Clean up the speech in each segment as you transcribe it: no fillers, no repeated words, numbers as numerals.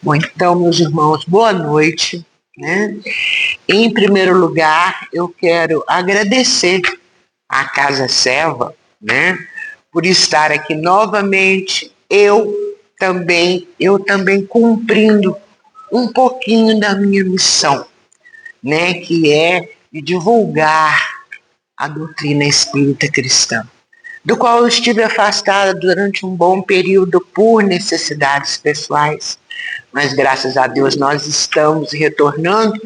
Bom, então, meus irmãos, boa noite, né? Em primeiro lugar, eu quero agradecer à Casa Seva, né, por estar aqui novamente, eu também cumprindo um pouquinho da minha missão, né, que é de divulgar a doutrina espírita cristã, do qual eu estive afastada durante um bom período por necessidades pessoais. Mas graças a Deus nós estamos retornando,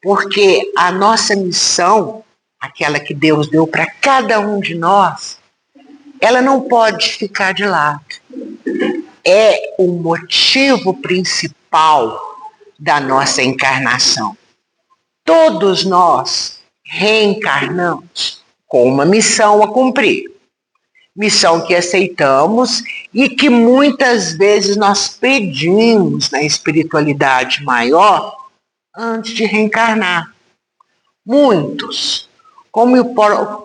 porque a nossa missão, aquela que Deus deu para cada um de nós, ela não pode ficar de lado. É o motivo principal da nossa encarnação. Todos nós reencarnamos com uma missão a cumprir. Missão que aceitamos e que muitas vezes nós pedimos na espiritualidade maior antes de reencarnar. Muitos, como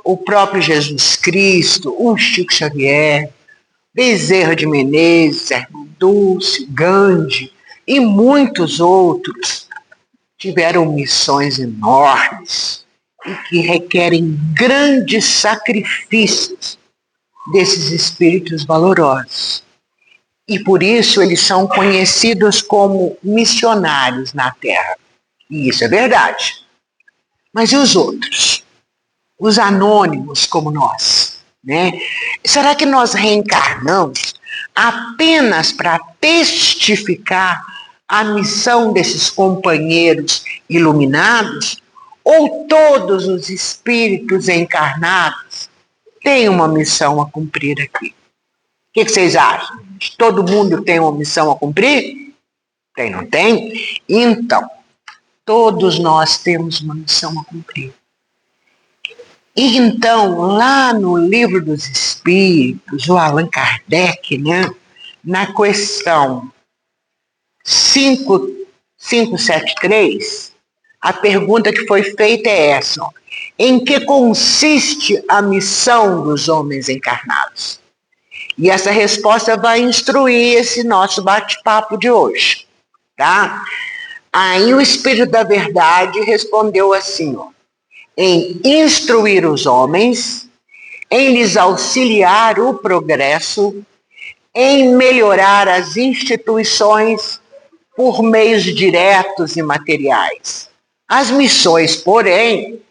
o próprio Jesus Cristo, o Chico Xavier, Bezerra de Menezes, Sermão Dulce, Gandhi e muitos outros, tiveram missões enormes e que requerem grandes sacrifícios desses espíritos valorosos. E por isso eles são conhecidos como missionários na Terra. E isso é verdade. Mas e os outros? Os anônimos como nós, né? Será que nós reencarnamos apenas para testificar a missão desses companheiros iluminados? Ou todos os espíritos encarnados têm uma missão a cumprir aqui? O que vocês acham? Todo mundo tem uma missão a cumprir? Tem, não tem? Então, todos nós temos uma missão a cumprir. E então, lá no Livro dos Espíritos, o Allan Kardec, né, na questão 573, a pergunta que foi feita é essa: ó, em que consiste a missão dos homens encarnados? E essa resposta vai instruir esse nosso bate-papo de hoje, tá? Aí o Espírito da Verdade respondeu assim, ó: em instruir os homens, em lhes auxiliar o progresso, em melhorar as instituições por meios diretos e materiais. As missões, porém,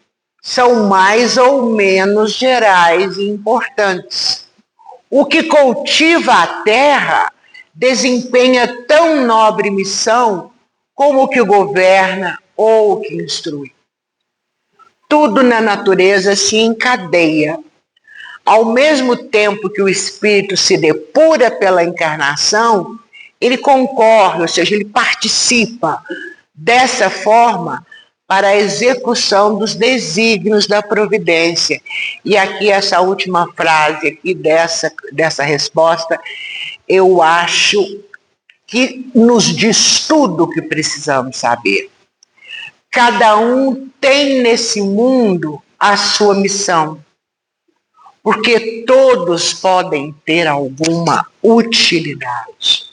são mais ou menos gerais e importantes. O que cultiva a terra desempenha tão nobre missão como o que governa ou o que instrui. Tudo na natureza se encadeia. Ao mesmo tempo que o espírito se depura pela encarnação, ele concorre, ou seja, ele participa dessa forma para a execução dos desígnios da providência. E aqui essa última frase aqui dessa resposta, eu acho que nos diz tudo o que precisamos saber. Cada um tem nesse mundo a sua missão, porque todos podem ter alguma utilidade.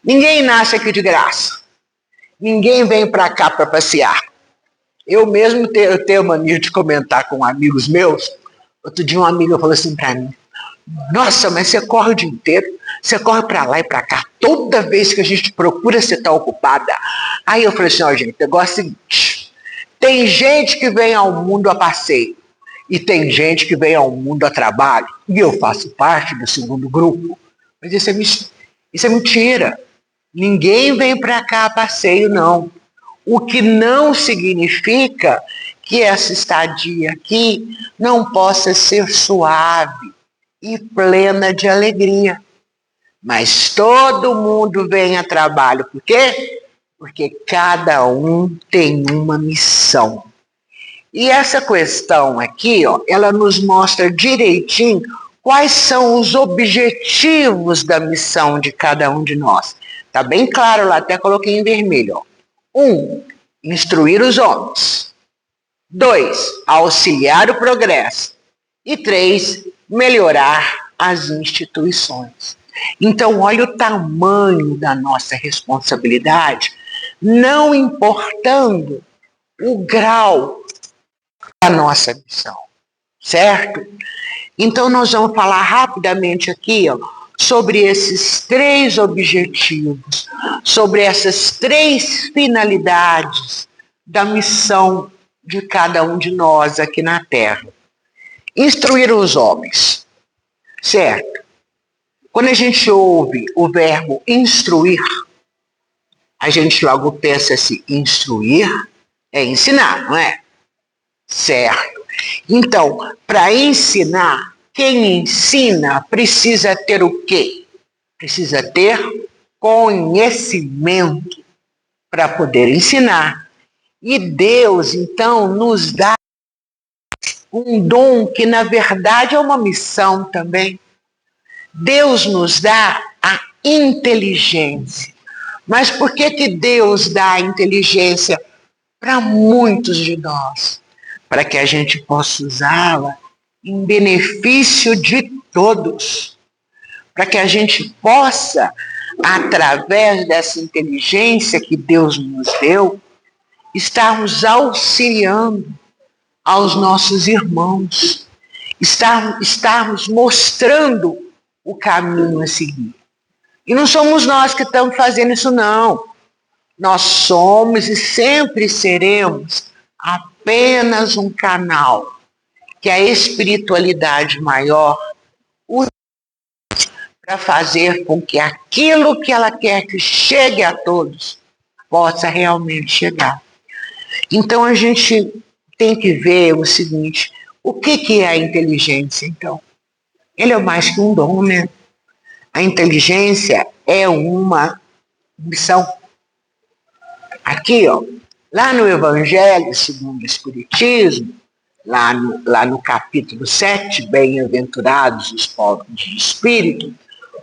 Ninguém nasce aqui de graça. Ninguém vem para cá para passear. Eu mesmo tenho mania de comentar com amigos meus. Outro dia uma amiga falou assim para mim: nossa, mas você corre o dia inteiro, você corre para lá e para cá, toda vez que a gente procura você está ocupada. Aí eu falei assim: ó, gente, o negócio é o seguinte, tem gente que vem ao mundo a passeio e tem gente que vem ao mundo a trabalho, e eu faço parte do segundo grupo. Mas isso é mentira. Ninguém vem para cá a passeio, não. O que não significa que essa estadia aqui não possa ser suave e plena de alegria. Mas todo mundo vem a trabalho. Por quê? Porque cada um tem uma missão. E essa questão aqui, ó, ela nos mostra direitinho quais são os objetivos da missão de cada um de nós. Está bem claro lá, até coloquei em vermelho. 1, instruir os homens. 2, auxiliar o progresso. E 3, melhorar as instituições. Então, olha o tamanho da nossa responsabilidade, não importando o grau da nossa missão, certo? Então, nós vamos falar rapidamente aqui, ó, sobre esses 3 objetivos, sobre essas 3 finalidades da missão de cada um de nós aqui na Terra. Instruir os homens, certo? Quando a gente ouve o verbo instruir, a gente logo pensa assim, instruir é ensinar, não é? Certo. Então, para ensinar, quem ensina precisa ter o quê? Precisa ter conhecimento para poder ensinar. E Deus, então, nos dá um dom que, na verdade, é uma missão também. Deus nos dá a inteligência. Mas por que Deus dá a inteligência para muitos de nós? Para que a gente possa usá-la em benefício de todos. Para que a gente possa, através dessa inteligência que Deus nos deu, estarmos auxiliando aos nossos irmãos, estarmos mostrando o caminho a seguir. E não somos nós que estamos fazendo isso, não. Nós somos e sempre seremos apenas um canal que a espiritualidade maior usa para fazer com que aquilo que ela quer que chegue a todos possa realmente chegar. Então a gente tem que ver o seguinte, o que é a inteligência, então? Ele é mais que um dom, né? A inteligência é uma missão. Aqui, ó, lá no Evangelho segundo o Espiritismo, lá no capítulo 7, Bem-aventurados os pobres de espírito,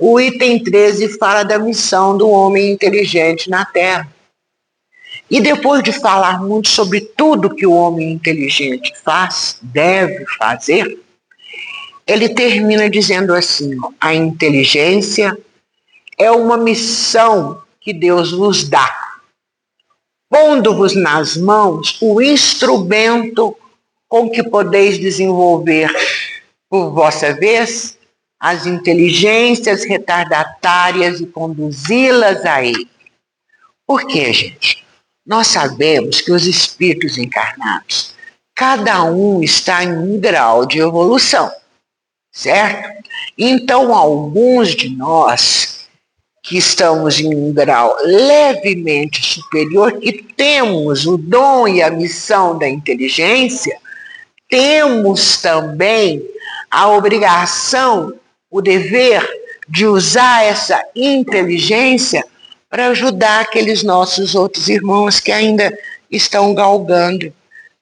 o item 13 fala da missão do homem inteligente na Terra. E depois de falar muito sobre tudo que o homem inteligente faz, deve fazer, ele termina dizendo assim, ó, a inteligência é uma missão que Deus vos dá, pondo-vos nas mãos o instrumento com que podeis desenvolver, por vossa vez, as inteligências retardatárias e conduzi-las a ele. Por quê, gente? Nós sabemos que os espíritos encarnados, cada um está em um grau de evolução, certo? Então, alguns de nós que estamos em um grau levemente superior, que temos o dom e a missão da inteligência, temos também a obrigação, o dever de usar essa inteligência para ajudar aqueles nossos outros irmãos que ainda estão galgando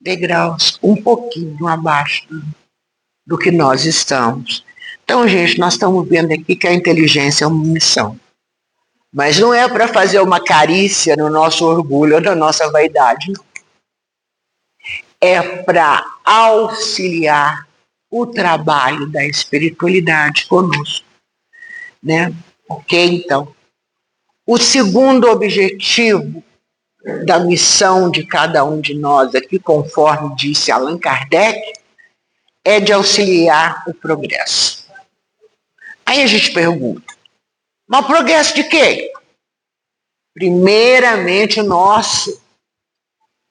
degraus um pouquinho abaixo do que nós estamos. Então, gente, nós estamos vendo aqui que a inteligência é uma missão. Mas não é para fazer uma carícia no nosso orgulho ou na nossa vaidade, não. É para auxiliar o trabalho da espiritualidade conosco, né? Ok, então. O segundo objetivo da missão de cada um de nós aqui, conforme disse Allan Kardec, é de auxiliar o progresso. Aí a gente pergunta, mas progresso de quê? Primeiramente nosso,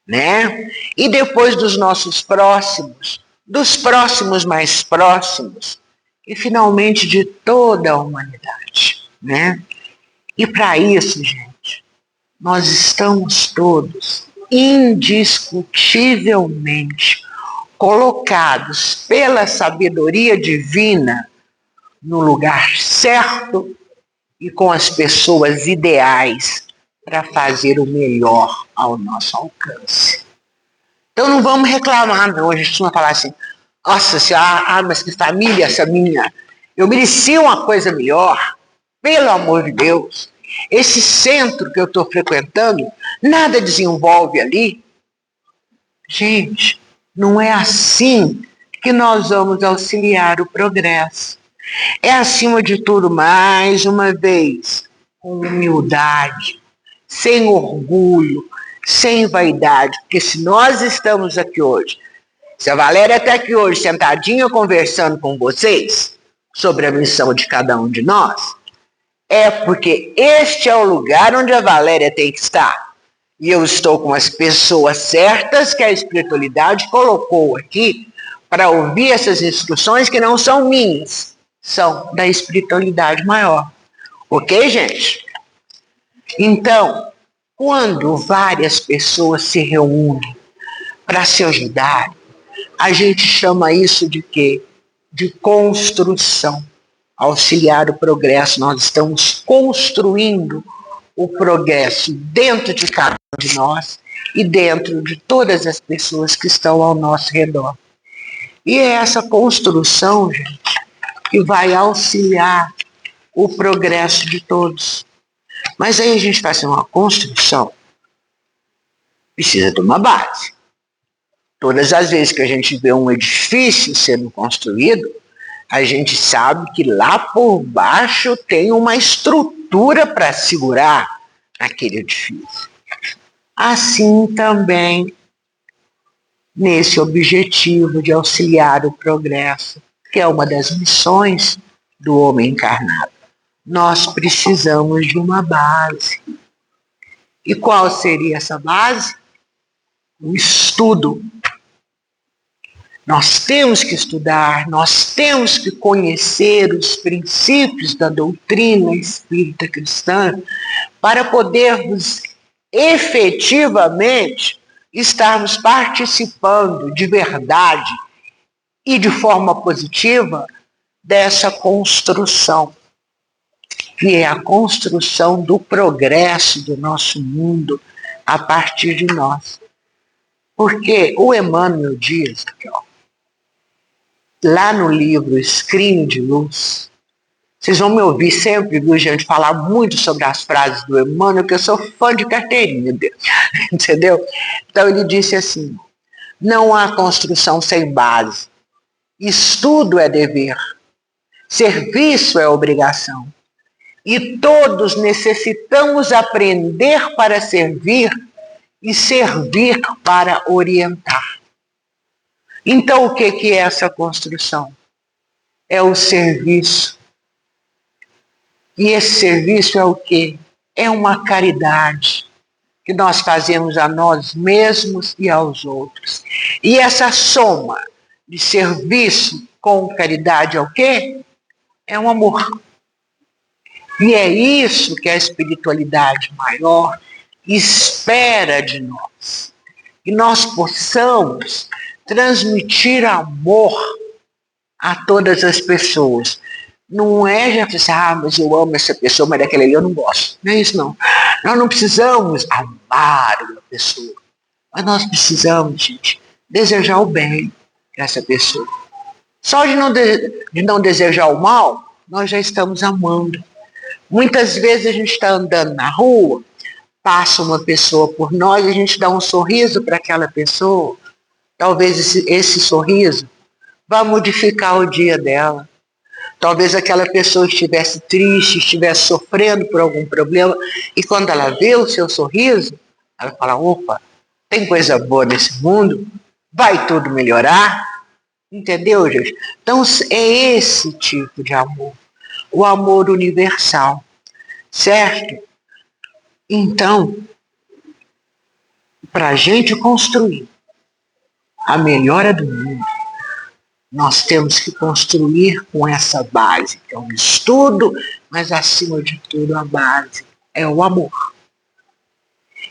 né? E depois dos nossos próximos, dos próximos mais próximos, e finalmente de toda a humanidade, né? E para isso, gente, nós estamos todos indiscutivelmente colocados pela sabedoria divina no lugar certo e com as pessoas ideais para fazer o melhor ao nosso alcance. Então não vamos reclamar, não. A gente não vai falar assim, nossa senhora, mas que família essa minha. Eu merecia uma coisa melhor. Pelo amor de Deus. Esse centro que eu estou frequentando, nada desenvolve ali. Gente, não é assim que nós vamos auxiliar o progresso. É, acima de tudo, mais uma vez, com humildade, sem orgulho, sem vaidade, porque se nós estamos aqui hoje, se a Valéria está aqui hoje sentadinha conversando com vocês sobre a missão de cada um de nós, é porque este é o lugar onde a Valéria tem que estar. E eu estou com as pessoas certas que a espiritualidade colocou aqui para ouvir essas instruções que não são minhas, são da espiritualidade maior. Ok, gente? Então, quando várias pessoas se reúnem para se ajudar, a gente chama isso de quê? De construção. Auxiliar o progresso. Nós estamos construindo o progresso dentro de cada um de nós e dentro de todas as pessoas que estão ao nosso redor. E é essa construção, gente, que vai auxiliar o progresso de todos. Mas aí a gente está fazendo uma construção, precisa de uma base. Todas as vezes que a gente vê um edifício sendo construído, a gente sabe que lá por baixo tem uma estrutura para segurar aquele edifício. Assim também, nesse objetivo de auxiliar o progresso, que é uma das missões do homem encarnado, nós precisamos de uma base. E qual seria essa base? O estudo. Nós temos que estudar, nós temos que conhecer os princípios da doutrina espírita cristã para podermos efetivamente estarmos participando de verdade e de forma positiva dessa construção, que é a construção do progresso do nosso mundo a partir de nós. Porque o Emmanuel Dias, aqui, ó, lá no livro Escrínio de Luz, vocês vão me ouvir sempre, viu, gente, falar muito sobre as frases do Emmanuel, que eu sou fã de carteirinha dele, entendeu? Então ele disse assim, não há construção sem base, estudo é dever, serviço é obrigação, e todos necessitamos aprender para servir e servir para orientar. Então, o que é essa construção? É o serviço. E esse serviço é o quê? É uma caridade que nós fazemos a nós mesmos e aos outros. E essa soma de serviço com caridade é o quê? É um amor. E é isso que a espiritualidade maior espera de nós. Que nós possamos transmitir amor a todas as pessoas. Não é já pensar, mas eu amo essa pessoa, mas daquela ali eu não gosto. Não é isso, não. Nós não precisamos amar uma pessoa, mas nós precisamos, gente, desejar o bem para essa pessoa. Só de não desejar o mal, nós já estamos amando. Muitas vezes a gente está andando na rua, passa uma pessoa por nós, a gente dá um sorriso para aquela pessoa. Talvez esse sorriso vá modificar o dia dela. Talvez aquela pessoa estivesse triste, estivesse sofrendo por algum problema, e quando ela vê o seu sorriso, ela fala, opa, tem coisa boa nesse mundo, vai tudo melhorar. Entendeu, gente? Então, é esse tipo de amor, o amor universal, certo? Então, para a gente construir a melhora do mundo, nós temos que construir com essa base, que é um estudo, mas acima de tudo a base é o amor.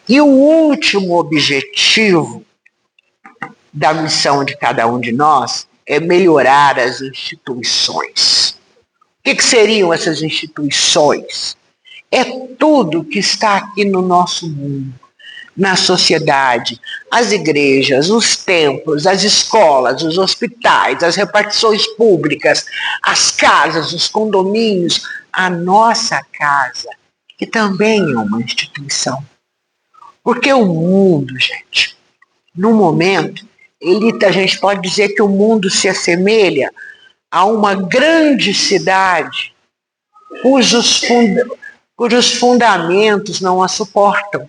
E o último objetivo da missão de cada um de nós é melhorar as instituições. O que seriam essas instituições? É tudo que está aqui no nosso mundo, na sociedade, as igrejas, os templos, as escolas, os hospitais, as repartições públicas, as casas, os condomínios, a nossa casa, que também é uma instituição. Porque o mundo, gente, no momento, a gente pode dizer que o mundo se assemelha a uma grande cidade cujos fundamentos não a suportam.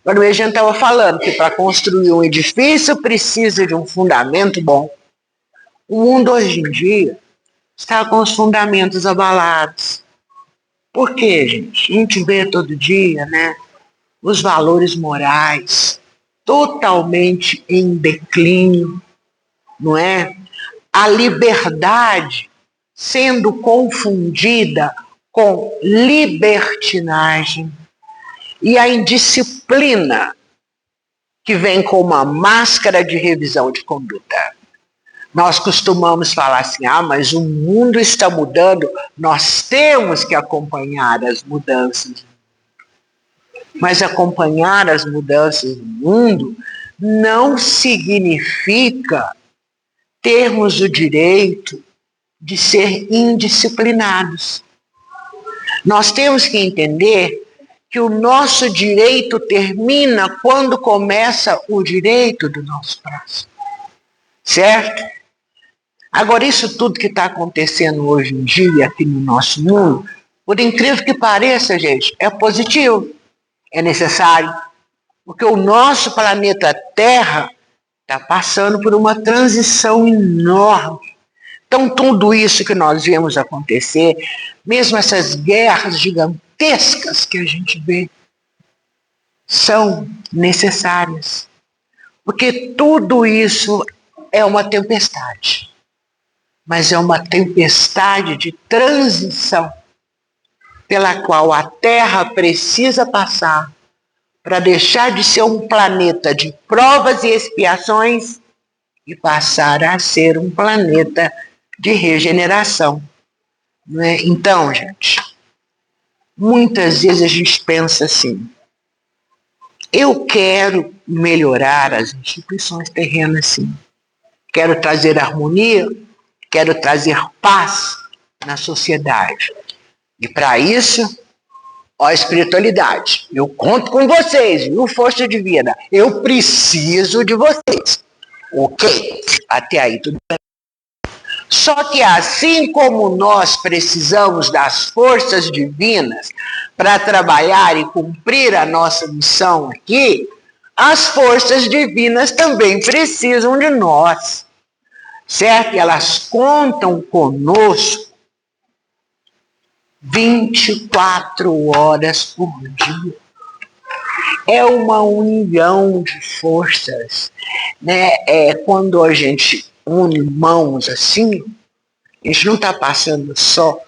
Agora, a gente estava falando que para construir um edifício precisa de um fundamento bom. O mundo hoje em dia está com os fundamentos abalados. Por quê, gente? A gente vê todo dia, né? Os valores morais totalmente em declínio, não é? A liberdade sendo confundida com libertinagem e a indisciplina que vem com uma máscara de revisão de conduta. Nós costumamos falar assim, mas o mundo está mudando, nós temos que acompanhar as mudanças. Mas acompanhar as mudanças do mundo não significa termos o direito de ser indisciplinados. Nós temos que entender que o nosso direito termina quando começa o direito do nosso próximo. Certo? Agora, isso tudo que está acontecendo hoje em dia aqui no nosso mundo, por incrível que pareça, gente, é positivo, é necessário, porque o nosso planeta Terra está passando por uma transição enorme. Então, tudo isso que nós vemos acontecer, mesmo essas guerras gigantescas que a gente vê, são necessárias. Porque tudo isso é uma tempestade. Mas é uma tempestade de transição pela qual a Terra precisa passar para deixar de ser um planeta de provas e expiações e passar a ser um planeta de regeneração. Não é? Então, gente, muitas vezes a gente pensa assim, eu quero melhorar as instituições terrenas, sim. Quero trazer harmonia, quero trazer paz na sociedade. E para isso, a espiritualidade. Eu conto com vocês, viu, força divina? Eu preciso de vocês. Ok? Até aí tudo bem. Só que assim como nós precisamos das forças divinas para trabalhar e cumprir a nossa missão aqui, as forças divinas também precisam de nós. Certo? E elas contam conosco 24 horas por dia. É uma união de forças, né? Quando a gente une mãos assim, a gente não está passando só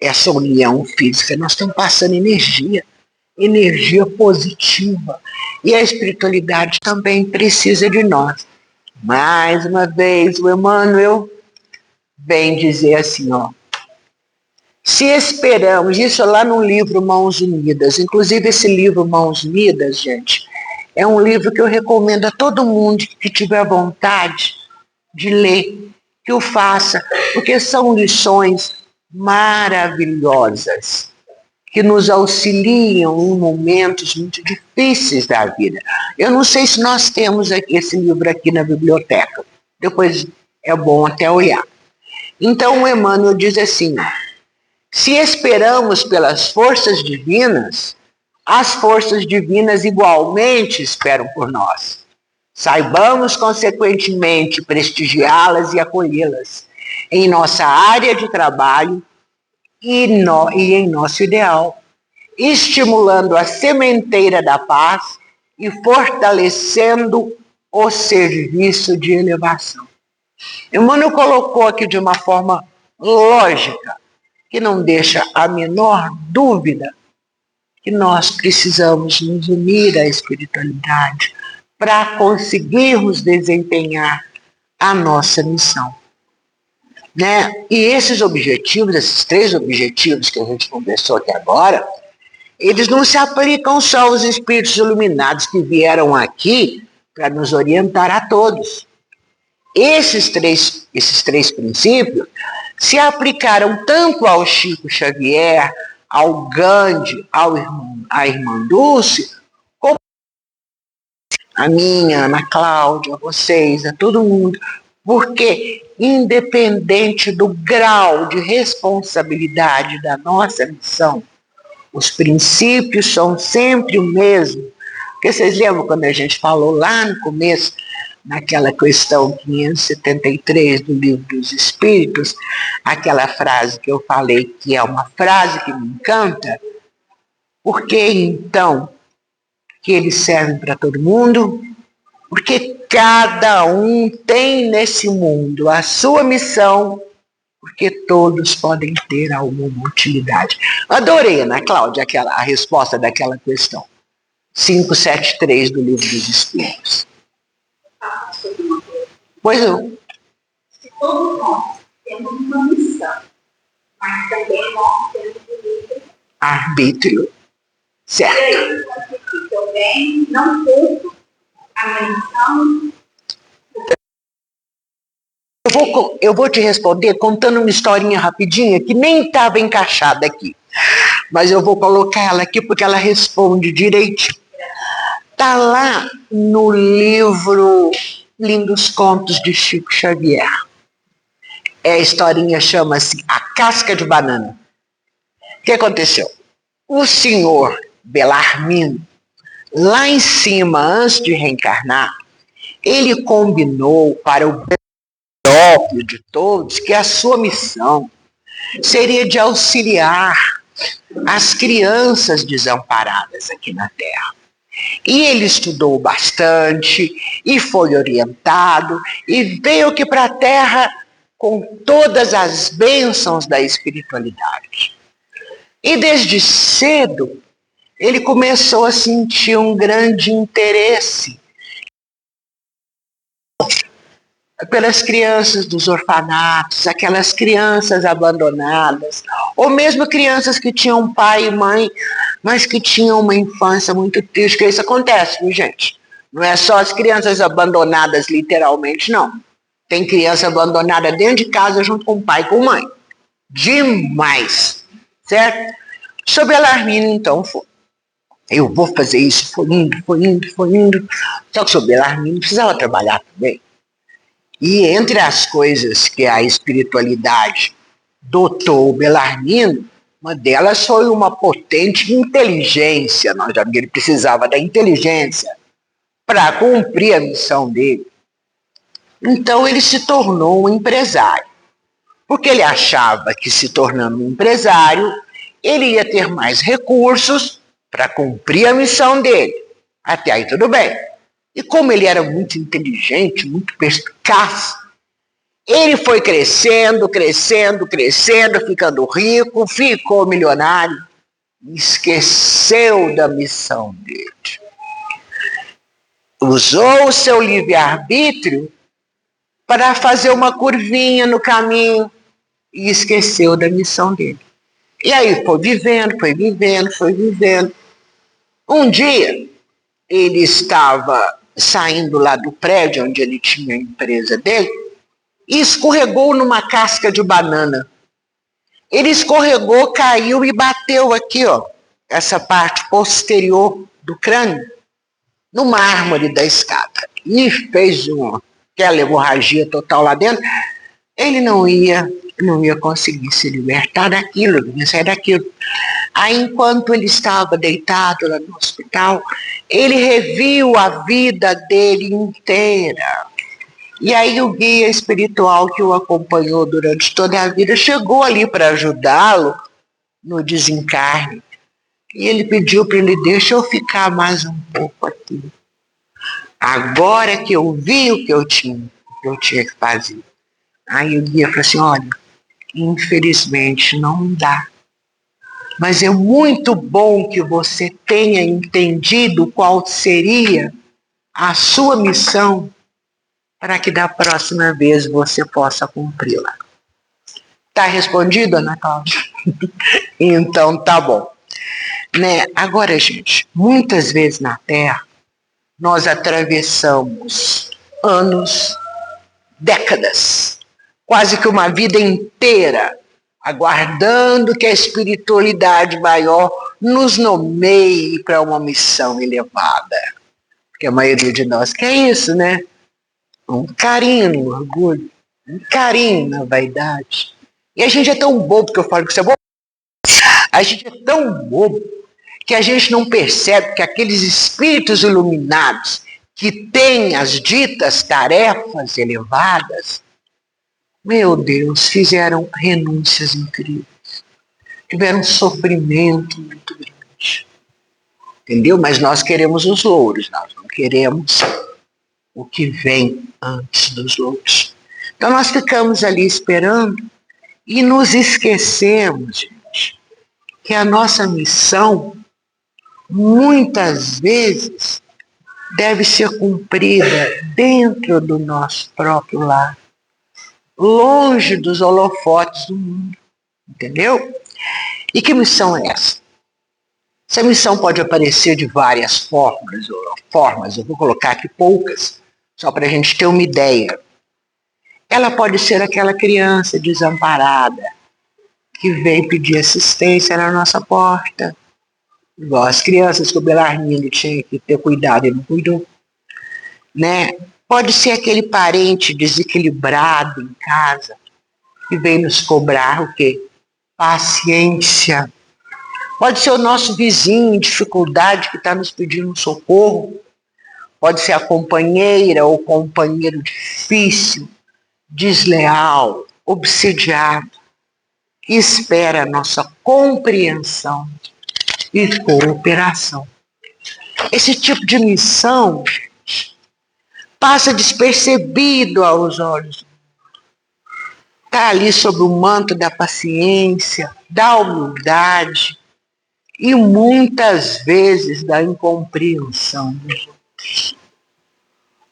essa união física, nós estamos passando energia positiva. E a espiritualidade também precisa de nós. Mais uma vez, o Emmanuel vem dizer assim, se esperamos, isso lá no livro Mãos Unidas, inclusive esse livro Mãos Unidas, gente, é um livro que eu recomendo a todo mundo que tiver vontade de ler, que o faça, porque são lições maravilhosas, que nos auxiliam em momentos muito difíceis da vida. Eu não sei se nós temos esse livro aqui na biblioteca, depois é bom até olhar. Então o Emmanuel diz assim, se esperamos pelas forças divinas, as forças divinas igualmente esperam por nós. Saibamos, consequentemente, prestigiá-las e acolhê-las em nossa área de trabalho e em nosso ideal, estimulando a sementeira da paz e fortalecendo o serviço de elevação. Emmanuel colocou aqui de uma forma lógica, que não deixa a menor dúvida que nós precisamos nos unir à espiritualidade para conseguirmos desempenhar a nossa missão. Né? E esses objetivos, esses 3 objetivos que a gente conversou até agora, eles não se aplicam só aos espíritos iluminados que vieram aqui para nos orientar a todos. Esses três princípios se aplicaram tanto ao Chico Xavier, ao Gandhi, à irmã Dulce, como a minha, a Ana Cláudia, a vocês, a todo mundo, Porque, independente do grau de responsabilidade da nossa missão, os princípios são sempre o mesmo. Porque vocês lembram quando a gente falou lá no começo, naquela questão 573 do Livro dos Espíritos, aquela frase que eu falei que é uma frase que me encanta? Por que então que eles servem para todo mundo? Porque cada um tem nesse mundo a sua missão, porque todos podem ter alguma utilidade. Adorei, Ana Cláudia, a resposta daquela questão. 573 do Livro dos Espíritos. Pois não. Se todos nós temos uma missão, mas também nós temos o arbítrio. Certo. E aí, se eu bem, não cumpro a minha missão. Eu vou te responder contando uma historinha rapidinha que nem estava encaixada aqui. Mas eu vou colocar ela aqui porque ela responde direitinho. Está lá no livro Lindos Contos de Chico Xavier. A historinha chama-se A Casca de Banana. O que aconteceu? O senhor Belarmino, lá em cima, antes de reencarnar, ele combinou para o próprio de todos que a sua missão seria de auxiliar as crianças desamparadas aqui na Terra. E ele estudou bastante e foi orientado e veio aqui para a Terra com todas as bênçãos da espiritualidade. E desde cedo ele começou a sentir um grande interesse pelas crianças dos orfanatos, aquelas crianças abandonadas, ou mesmo crianças que tinham pai e mãe, mas que tinham uma infância muito triste, que isso acontece, viu, gente? Não é só as crianças abandonadas literalmente, não. Tem criança abandonada dentro de casa junto com o pai e com a mãe. Demais, certo? Seu Belarmino, então, foi. Eu vou fazer isso, foi indo. Só que o seu Belarmino precisava trabalhar também. E entre as coisas que a espiritualidade dotou o Belarmino, uma delas foi uma potente inteligência. Nós já vimos que ele precisava da inteligência para cumprir a missão dele. Então ele se tornou um empresário, porque ele achava que se tornando um empresário, ele ia ter mais recursos para cumprir a missão dele. Até aí tudo bem. E como ele era muito inteligente, muito perspicaz, ele foi crescendo, ficando rico, ficou milionário, esqueceu da missão dele. Usou o seu livre-arbítrio para fazer uma curvinha no caminho e esqueceu da missão dele. E aí foi vivendo. Um dia, ele estava saindo lá do prédio onde ele tinha a empresa dele e escorregou numa casca de banana. Ele escorregou, caiu e bateu aqui, ó, essa parte posterior do crânio, no mármore da escada. E fez aquela hemorragia total lá dentro. Ele não ia conseguir se libertar daquilo, não ia sair daquilo. Aí, enquanto ele estava deitado lá no hospital, ele reviu a vida dele inteira. E aí o guia espiritual que o acompanhou durante toda a vida chegou ali para ajudá-lo no desencarne. E ele pediu para ele: deixa eu ficar mais um pouco aqui. Agora que eu vi o que eu tinha que fazer. Aí o guia falou assim: olha, infelizmente não dá. Mas é muito bom que você tenha entendido qual seria a sua missão para que da próxima vez você possa cumpri-la. Tá respondido, Ana Cláudia? Então tá bom. Né? Agora, gente, muitas vezes na Terra nós atravessamos anos, décadas, quase que uma vida inteira, aguardando que a espiritualidade maior nos nomeie para uma missão elevada. Porque a maioria de nós quer isso, né? um carinho no orgulho, um carinho na vaidade. E a gente é tão bobo, que eu falo que isso é bobo. A gente é tão bobo que a gente não percebe que aqueles espíritos iluminados que têm as ditas tarefas elevadas, meu Deus, fizeram renúncias incríveis. Tiveram um sofrimento muito grande. Entendeu? Mas nós queremos os louros, nós não queremos o que vem antes dos louros. Então nós ficamos ali esperando e nos esquecemos, gente, que a nossa missão, muitas vezes, deve ser cumprida dentro do nosso próprio lar, longe dos holofotes do mundo. Entendeu? E que missão é essa? Essa missão pode aparecer de várias formas, eu vou colocar aqui poucas, só para a gente ter uma ideia. Ela pode ser aquela criança desamparada que vem pedir assistência na nossa porta, igual as crianças que o Belarmino tinha que ter cuidado e não cuidou. Né? Pode ser aquele parente desequilibrado em casa que vem nos cobrar o quê? Paciência. Pode ser o nosso vizinho em dificuldade que está nos pedindo um socorro. Pode ser a companheira ou companheiro difícil, desleal, obsidiado, que espera a nossa compreensão e cooperação. Esse tipo de missão passa despercebido aos olhos. Está ali sob o manto da paciência, da humildade e muitas vezes da incompreensão dos outros.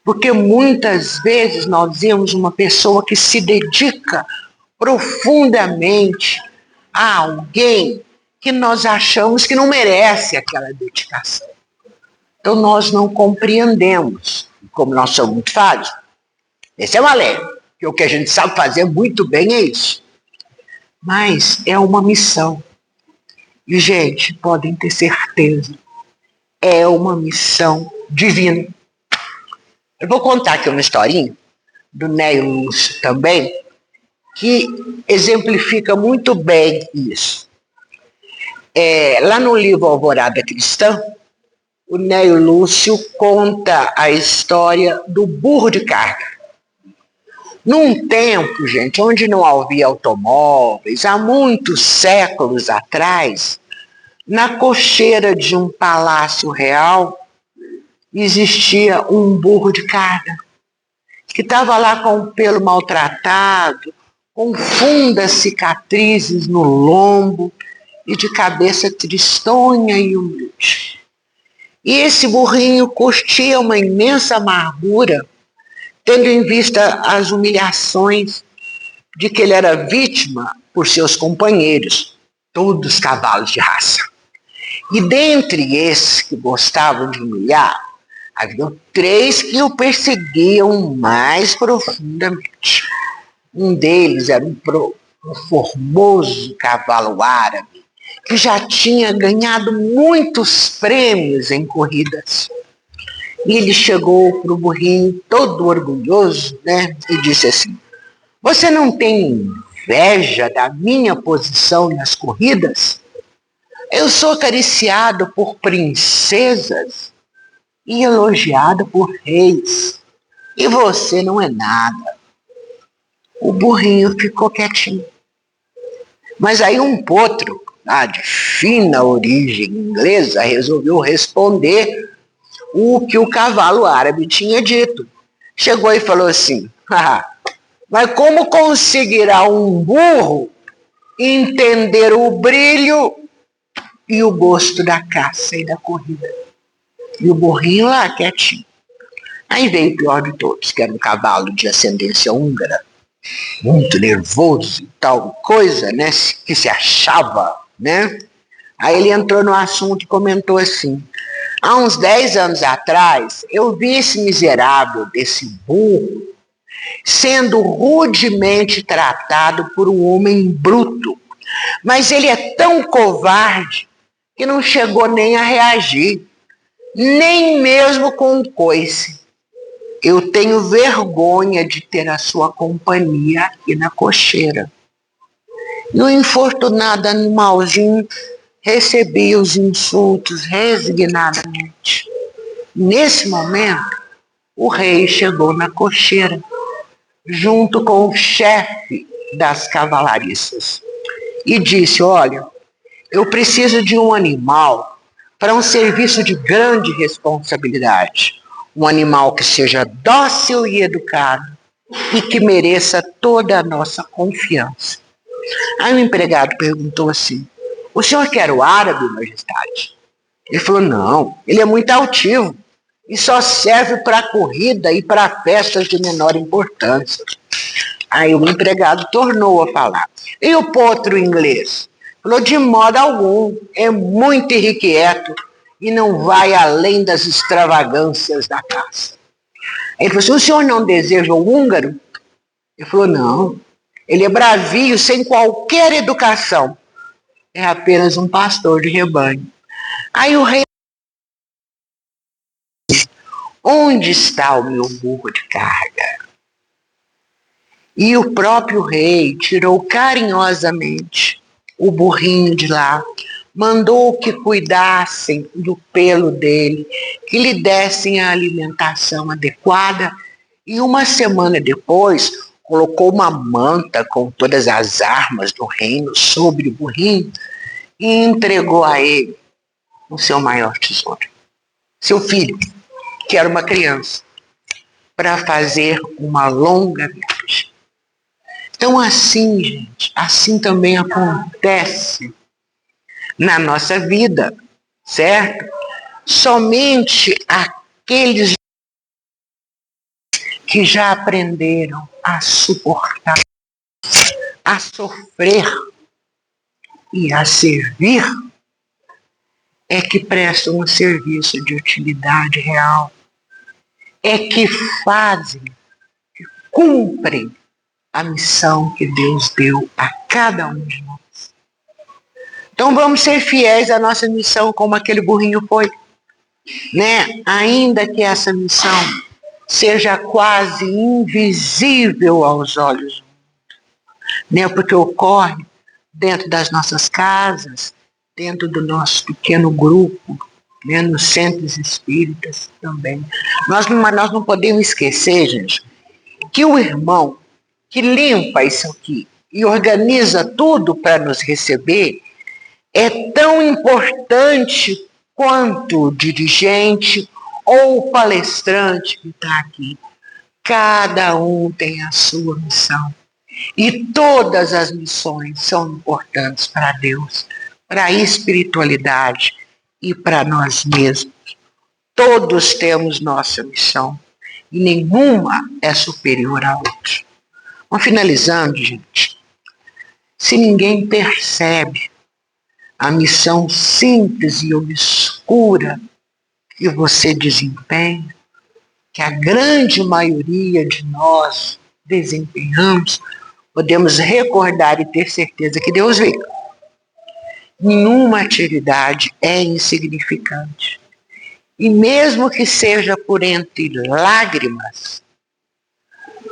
Porque muitas vezes nós vemos uma pessoa que se dedica profundamente a alguém que nós achamos que não merece aquela dedicação. Então nós não compreendemos. Como nós somos muito falhos, esse é uma lei, que o que a gente sabe fazer muito bem é isso. Mas é uma missão. E, gente, podem ter certeza, é uma missão divina. Eu vou contar aqui uma historinha do Nélio Lúcio também, que exemplifica muito bem isso. Lá no livro Alvorada Cristã, o Nélio Lúcio conta a história do burro de carga. Num tempo, gente, onde não havia automóveis, há muitos séculos atrás, na cocheira de um palácio real, existia um burro de carga, que estava lá com o pelo maltratado, com fundas cicatrizes no lombo e de cabeça tristonha e humilde. E esse burrinho curtia uma imensa amargura, tendo em vista as humilhações de que ele era vítima por seus companheiros, todos cavalos de raça. E dentre esses que gostavam de humilhar, havia 3 que o perseguiam mais profundamente. Um deles era um formoso cavalo árabe, que já tinha ganhado muitos prêmios em corridas. E ele chegou para o burrinho todo orgulhoso, né, e disse assim: você não tem inveja da minha posição nas corridas? Eu sou acariciado por princesas e elogiado por reis, e você não é nada. O burrinho ficou quietinho. Mas aí um potro, de fina origem inglesa, resolveu responder o que o cavalo árabe tinha dito. Chegou e falou assim: mas como conseguirá um burro entender o brilho e o gosto da caça e da corrida? E o burrinho lá, quietinho. Aí veio o pior de todos, que era um cavalo de ascendência húngara, muito nervoso e tal coisa, né, que se achava, né? Aí ele entrou no assunto e comentou assim: há uns 10 anos atrás, eu vi esse miserável desse burro sendo rudemente tratado por um homem bruto. Mas ele é tão covarde que não chegou nem a reagir, nem mesmo com um coice. eu tenho vergonha de ter a sua companhia aqui na cocheira. E o infortunado animalzinho recebia os insultos resignadamente. Nesse momento, o rei chegou na cocheira, junto com o chefe das cavalariças, e disse: olha, eu preciso de um animal para um serviço de grande responsabilidade. Um animal que seja dócil e educado e que mereça toda a nossa confiança. Aí o empregado perguntou assim: o senhor quer o árabe, majestade? Ele falou: não, ele é muito altivo e só serve para corrida e para festas de menor importância. Aí o empregado tornou a falar: e o potro inglês? Falou: de modo algum, é muito irrequieto e não vai além das extravagâncias da caça. Ele falou assim: o senhor não deseja o húngaro? Ele falou: não, ele é bravio, sem qualquer educação. É apenas um pastor de rebanho. Aí o rei: onde está o meu burro de carga? E o próprio rei tirou carinhosamente o burrinho de lá, mandou que cuidassem do pelo dele, que lhe dessem a alimentação adequada, e uma semana depois colocou uma manta com todas as armas do reino sobre o burrinho e entregou a ele o seu maior tesouro, seu filho, que era uma criança, para fazer uma longa viagem. Então, assim, gente, assim também acontece na nossa vida, certo? Somente aqueles que já aprenderam a suportar, a sofrer e a servir é que prestam um serviço de utilidade real, é que fazem, que cumprem a missão que Deus deu a cada um de nós. Então vamos ser fiéis à nossa missão como aquele burrinho foi, né? Ainda que essa missão seja quase invisível aos olhos, né? Porque ocorre dentro das nossas casas, dentro do nosso pequeno grupo, né? Nos centros espíritas também. Nós não podemos esquecer, gente, que o irmão que limpa isso aqui e organiza tudo para nos receber é tão importante quanto o dirigente ou o palestrante que está aqui. Cada um tem a sua missão. E todas as missões são importantes para Deus, para a espiritualidade e para nós mesmos. Todos temos nossa missão e nenhuma é superior à outra. Vamos finalizando, gente. Se ninguém percebe a missão simples e obscura que você desempenha, que a grande maioria de nós desempenhamos, podemos recordar e ter certeza que Deus vê. Nenhuma atividade é insignificante. E mesmo que seja por entre lágrimas,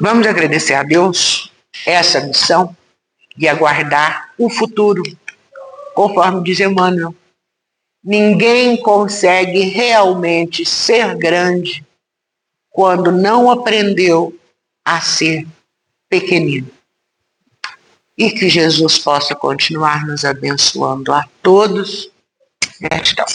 vamos agradecer a Deus essa missão e aguardar o futuro. Conforme diz Emmanuel, ninguém consegue realmente ser grande quando não aprendeu a ser pequenino. E que Jesus possa continuar nos abençoando a todos. Gratidão.